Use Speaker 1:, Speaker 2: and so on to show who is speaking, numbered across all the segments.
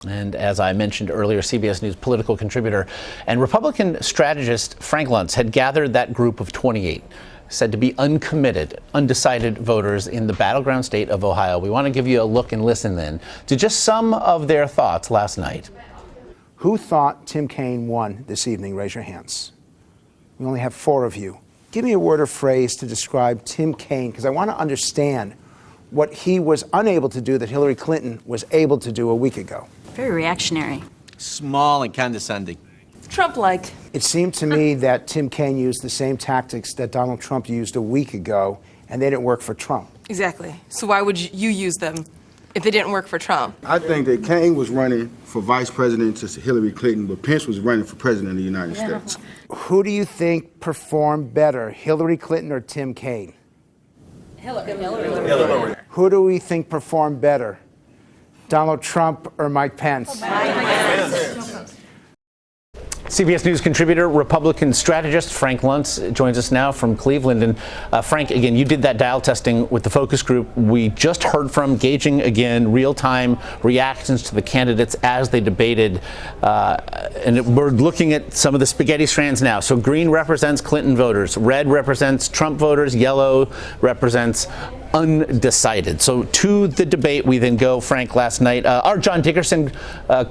Speaker 1: And as I mentioned earlier, CBS News political contributor and Republican strategist Frank Luntz had gathered that group of 28, said to be uncommitted, undecided voters in the battleground state of Ohio. We want to give you a look and listen then to just some of their thoughts last night.
Speaker 2: Who thought Tim Kaine won this evening? Raise your hands. We only have 4 of you. Give me a word or phrase to describe Tim Kaine, because I want to understand what he was unable to do that Hillary Clinton was able to do a week ago.
Speaker 3: Very reactionary.
Speaker 4: Small and condescending.
Speaker 5: Trump-like.
Speaker 2: It seemed to me that Tim Kaine used the same tactics that Donald Trump used a week ago, and they didn't work for Trump.
Speaker 5: Exactly. So why would you use them if they didn't work for Trump?
Speaker 6: I think that Kaine was running for vice president to Hillary Clinton, but Pence was running for president of the United States.
Speaker 2: Who do you think performed better, Hillary Clinton or Tim Kaine?
Speaker 5: Hillary.
Speaker 2: Who do we think performed better, Donald Trump or Mike Pence?
Speaker 1: CBS News contributor, Republican strategist Frank Luntz joins us now from Cleveland. And Frank, again, you did that dial testing with the focus group we just heard from, gauging again real-time reactions to the candidates as they debated. And we're looking at some of the spaghetti strands now. So green represents Clinton voters, red represents Trump voters, yellow represents undecided. So to the debate we then go, Frank, last night. Our John Dickerson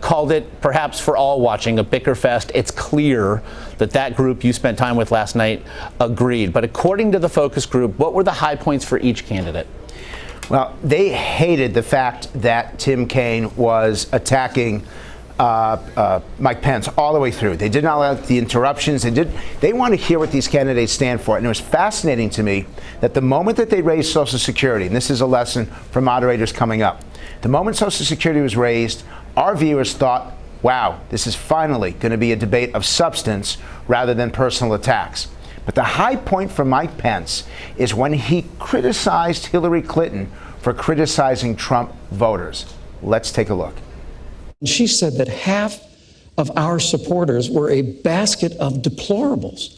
Speaker 1: called it, perhaps for all watching, a bicker fest. It's clear that that group you spent time with last night agreed. But according to the focus group, what were the high points for each candidate?
Speaker 2: Well, they hated the fact that Tim Kaine was attacking Mike Pence all the way through. They did not like the interruptions. They want to hear what these candidates stand for. And it was fascinating to me that the moment that they raised Social Security, and this is a lesson for moderators coming up, the moment Social Security was raised, our viewers thought, wow, this is finally going to be a debate of substance rather than personal attacks. But the high point for Mike Pence is when he criticized Hillary Clinton for criticizing Trump voters. Let's take a look.
Speaker 7: She said that half of our supporters were a basket of deplorables.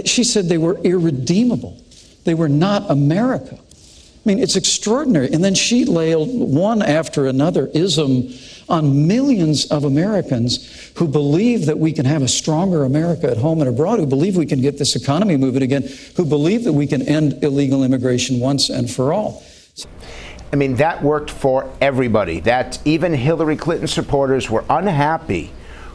Speaker 7: She said they were irredeemable. They were not America. I mean, it's extraordinary. And then she laid one after another ism on millions of Americans who believe that we can have a stronger America at home and abroad, who believe we can get this economy moving again, who believe that we can end illegal immigration once and for all.
Speaker 2: I mean, that worked for everybody. That even Hillary Clinton supporters were unhappy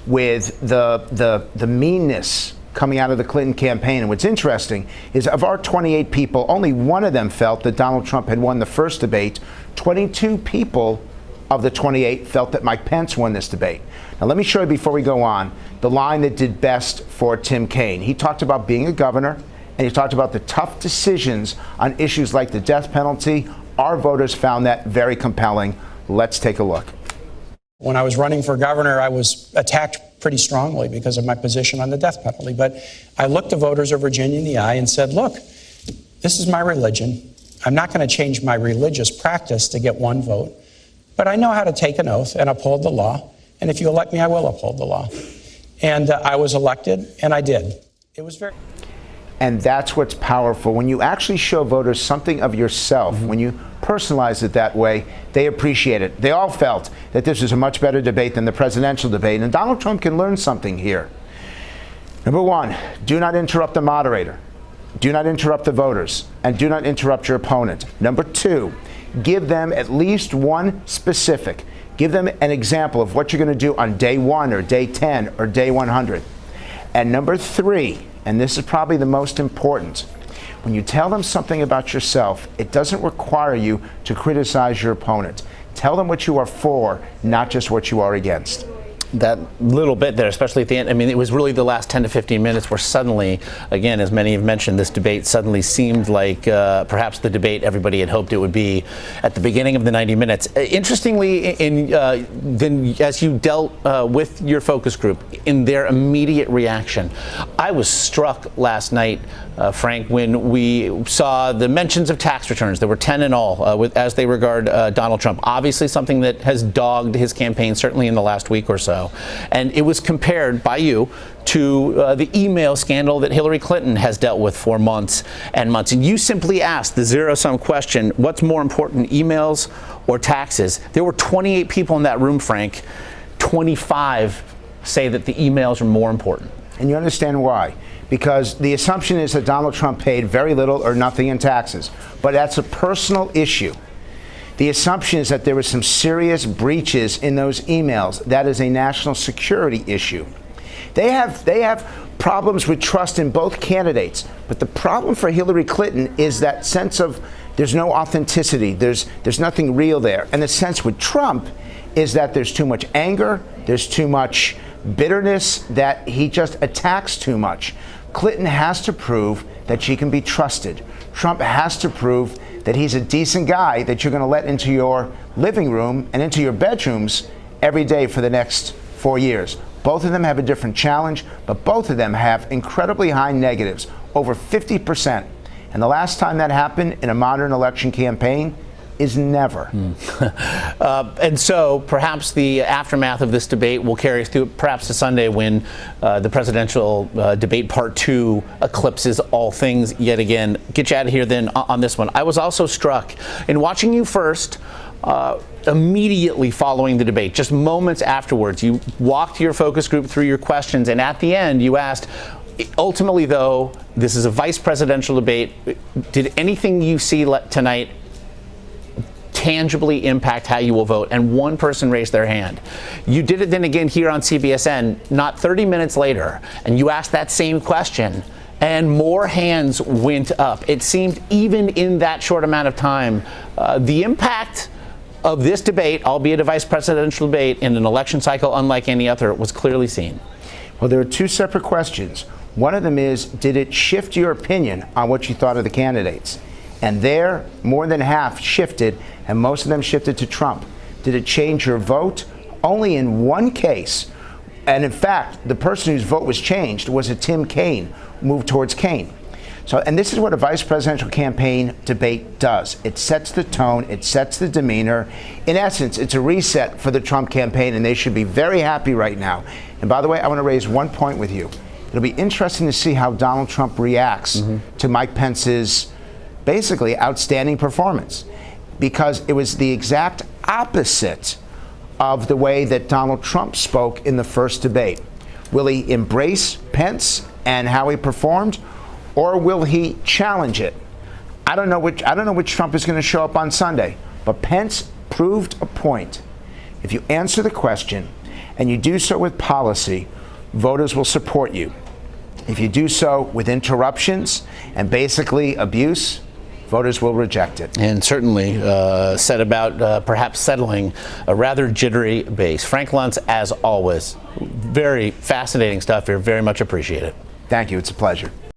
Speaker 2: with the meanness coming out of the Clinton campaign. And what's interesting is of our 28 people, only one of them felt that Donald Trump had won the first debate. 22 people of the 28 felt that Mike Pence won this debate. Now, let me show you before we go on the line that did best for Tim Kaine. He talked about being a governor, and he talked about the tough decisions on issues like the death penalty. Our voters found that very compelling. Let's take a look.
Speaker 8: When I was running for governor, I was attacked pretty strongly because of my position on the death penalty. But I looked the voters of Virginia in the eye and said, look, this is my religion. I'm not going to change my religious practice to get one vote. But I know how to take an oath and uphold the law. And if you elect me, I will uphold the law. And I was elected, and I did. It was very...
Speaker 2: And that's what's powerful. When you actually show voters something of yourself, when you personalize it that way, they appreciate it. They all felt that this was a much better debate than the presidential debate. And Donald Trump can learn something here. Number one, do not interrupt the moderator. Do not interrupt the voters. And do not interrupt your opponent. Number two, give them at least one specific. Give them an example of what you're going to do on day 1 or day 10 or day 100. And number three, and this is probably the most important, when you tell them something about yourself, it doesn't require you to criticize your opponent. Tell them what you are for, not just what you are against.
Speaker 1: That little bit there, especially at the end, I mean, it was really the last 10 to 15 minutes where suddenly, again, as many have mentioned, this debate suddenly seemed like perhaps the debate everybody had hoped it would be at the beginning of the 90 minutes. Interestingly, then as you dealt with your focus group, in their immediate reaction, I was struck last night Frank, when we saw the mentions of tax returns. There were 10 in all, as they regard Donald Trump. Obviously something that has dogged his campaign, certainly in the last week or so. And it was compared by you to the email scandal that Hillary Clinton has dealt with for months and months. And you simply asked the zero-sum question, what's more important, emails or taxes? There were 28 people in that room, Frank. 25 say that the emails are more important.
Speaker 2: And you understand why? Because the assumption is that Donald Trump paid very little or nothing in taxes. But that's a personal issue. The assumption is that there were some serious breaches in those emails. That is a national security issue. They have problems with trust in both candidates. But the problem for Hillary Clinton is that sense of there's no authenticity. There's nothing real there. And the sense with Trump is that there's too much anger. There's too much bitterness, that he just attacks too much. Clinton has to prove that she can be trusted. Trump has to prove that he's a decent guy that you're going to let into your living room and into your bedrooms every day for the next 4 years. Both of them have a different challenge, but both of them have incredibly high negatives, over 50%. And the last time that happened in a modern election campaign is never.
Speaker 1: And so perhaps the aftermath of this debate will carry us through perhaps to Sunday, when the presidential debate part 2 eclipses all things yet again. Get you out of here then on this one. I was also struck in watching you first, immediately following the debate, just moments afterwards, you walked your focus group through your questions, and at the end you asked, ultimately though, this is a vice presidential debate, did anything you see tonight tangibly impact how you will vote? And one person raised their hand. You did it then again here on CBSN, not 30 minutes later, and you asked that same question, and more hands went up. It seemed even in that short amount of time, the impact of this debate, albeit a vice presidential debate in an election cycle unlike any other, was clearly seen.
Speaker 2: Well, there are two separate questions. One of them is, did it shift your opinion on what you thought of the candidates? And there, more than half shifted, and most of them shifted to Trump. Did it change your vote? Only in one case. And in fact, the person whose vote was changed was a Tim Kaine, moved towards Kaine. So, and this is what a vice presidential campaign debate does. It sets the tone, it sets the demeanor. In essence, it's a reset for the Trump campaign, and they should be very happy right now. And by the way, I want to raise one point with you. It'll be interesting to see how Donald Trump reacts to Mike Pence's basically outstanding performance, because it was the exact opposite of the way that Donald Trump spoke in the first debate. Will he embrace Pence and how he performed, or will he challenge it? I don't know which Trump is going to show up on Sunday, but Pence proved a point. If you answer the question and you do so with policy, voters will support you. If you do so with interruptions and basically abuse, voters will reject it.
Speaker 1: And certainly set about perhaps settling a rather jittery base. Frank Luntz, as always, very fascinating stuff here. Very much appreciate it.
Speaker 2: Thank you. It's a pleasure.